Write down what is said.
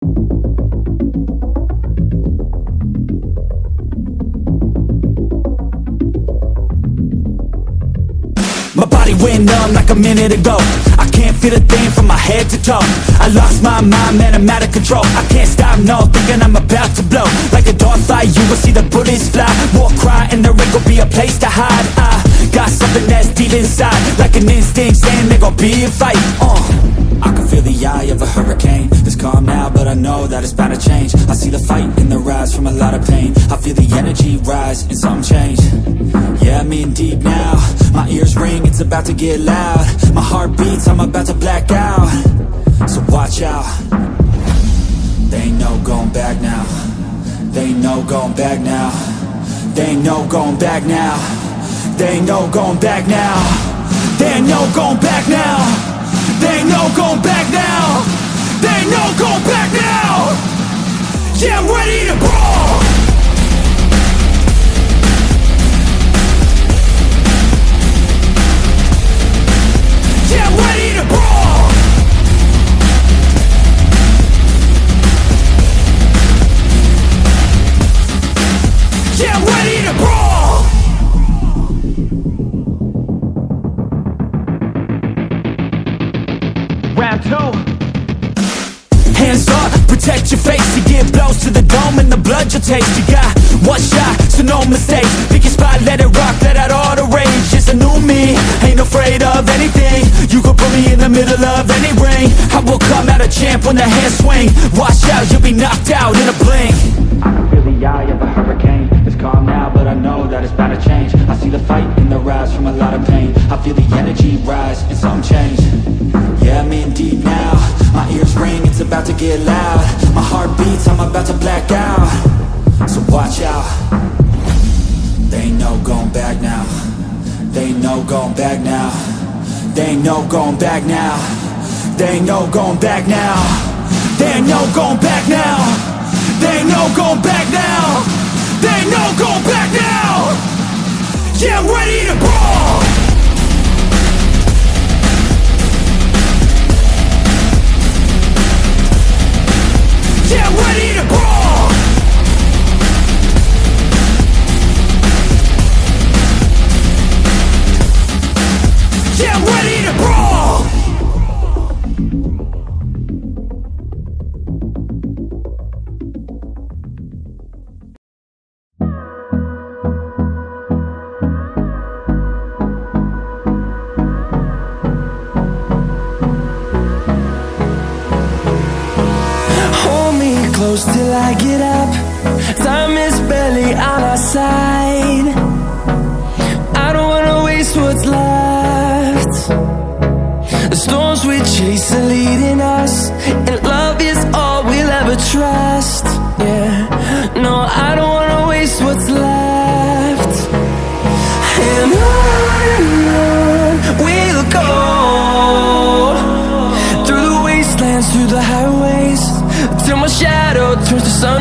My body went numb like a minute ago. I can't feel a thing from my head to toe. I lost my mind, man, I'm out of control. I can't stop, no, thinking I'm about to blow. Like a dog fight, you will see the bullets fly. War cry, and there ain't gon' be a place to hide. I got something that's deep inside, like an instinct saying there gon' be a fight. I can feel the eye of a hurricane. It's calm now, but I know that it's bound to change. I see the fight in the rise from a lot of pain. I feel the energy rise and something change. Yeah, I'm in deep now. My ears ring, it's about to get loud. My heart beats, I'm about to black out. So watch out. They ain't no going back now. They ain't no going back now. They ain't no going back now. They ain't no going back now. They ain't no going back now. They ain't no going back now. They ain't no going back now. Yeah, I'm ready to brawl. Yeah, I'm ready to brawl. Yeah, I'm ready to brawl. Round two. Hands up, protect your face. You get blows to the dome and the blood you'll taste. You got one shot, so no mistakes. Pick your spot, let it rock, let out all the rage. It's a new me, ain't afraid of anything. You could put me in the middle of any ring. I will come out a champ when the hands swing. Watch out, you'll be knocked out in a blink. I can feel the eye of a hurricane. It's calm now, but I know that it's bound to change. I see the fight in the rise from a lot of pain. I feel the energy rise and something change. Yeah, I'm in deep now. My ears ring, it's about to get loud. My heart beats, I'm about to black out. So watch out. They ain't no going back now. They ain't no going back now. They ain't no going back now. They ain't no going back now. They ain't no going back now. They ain't no going back now. They ain't no going back now. Yeah, I'm ready to brawl. Yeah, I'm ready to brawl. Yeah, I'm ready to brawl. Close till I get up. Time is barely on our side. I don't wanna waste what's left. The storms we chase are leading us, and love is all we'll ever trust. Yeah, no, I don't wanna waste what's left. And on we'll go, through the wastelands, through the highways, till my shadow turns to sun.